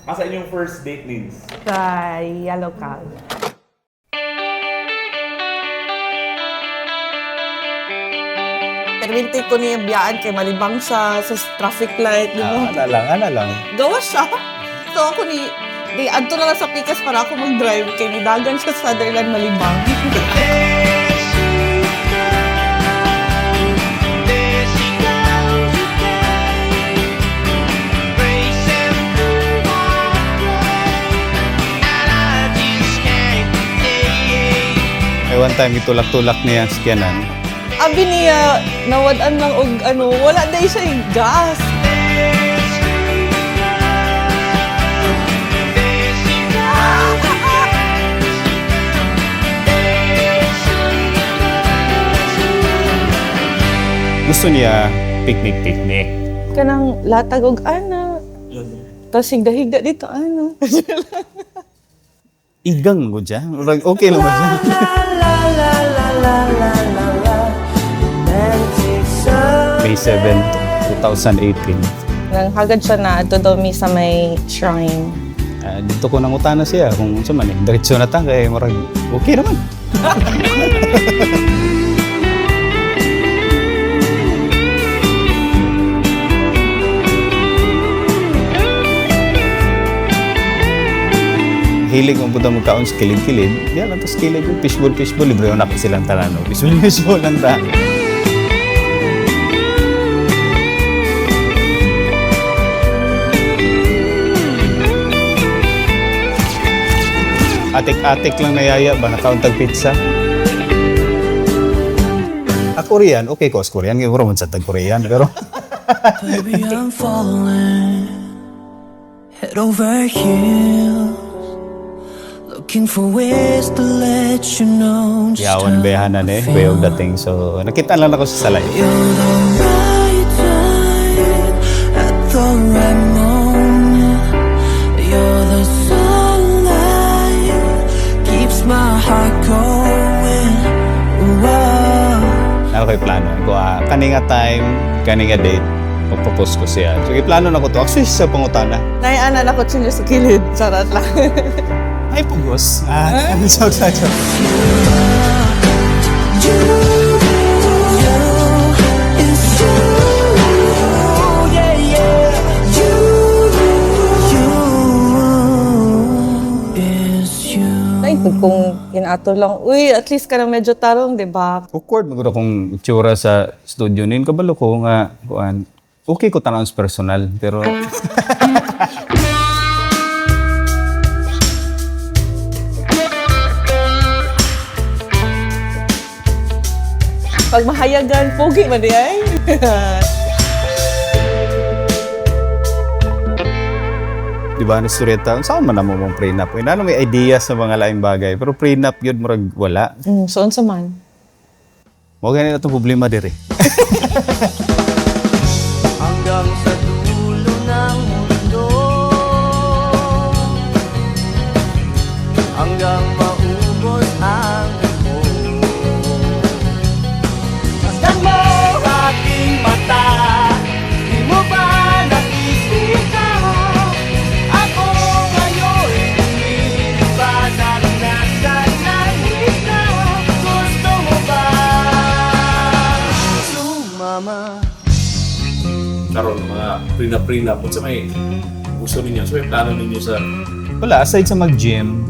Asa inyong first date, Nins? Sa Yellow Cab. Perminti ko niya biyaan kay malibang sa traffic light, di mo? Ana lang. Gawa siya. So ako di adto na lang sa Pikas para ako mag-drive kay nidagan siya sa Sutherland malibang. Ay, one time, itulak-tulak niya sa kyanan. Abi niya, nawadan lang og wala day siya yung gas. Gusto niya picnic. Kanang latag og ana. Tapos higda-higda dito, Igang mo dyan. Okay lang ba siya? May 7, 2018. Nang hagad siya na ato daw mi sa may shrine. Dito ko nang utana siya kung sa man diretso na ta kay murag okay naman. Hilig mo punta magkaon sa kilid-kilid. Yan lang to sa kilid yung fishbowl. Libre yung nakit silang tanan. Fishbowl lang ta. Atik-atik lang nayaya ba? Nakauntag pizza. Korean, okay ko sa Korean. Ngayon mo sa tag-Korean. Pero Baby, I'm falling head over heels, looking for ways to let you know just yawan behanan bayog dating. So nakita lang ako sa salay. you're the right time at the right moment. You're the sunlight keeps my heart going. Whoa. Ako plano ko kaninga time, kaninga date pag-propose ko siya. So iplano na ko to. Actually sa pangutana. Naianan ako siya sa kilid. Charot lang. Ay pugos. So. Kung inato lang, uy, at least ka na medyo tarong, di ba? Awkward maguro kung itsura sa studio nin. Kabalo ko nga, kuan, okay ko tanong sa personal, pero... Pag mahayagan, pogi man di ay. Di ba, Nestoreta, saan man na mo mong prenup? Ano may idea sa mga laing bagay, pero prenup yun, murag wala. So, unsa man? Huwag ganyan na itong problema diri. Hanggang sa dulo ng mundo, hanggang maubos ang imo. Masdan mo aking mata, di mo ba nakikita? Ako ngayon lumilipad at nasa langit na. Gusto mo ba sumama? Karon mga prenup kung sa may gusto ninyo, so may plano ninyo sa Wala, aside sa mag-gym.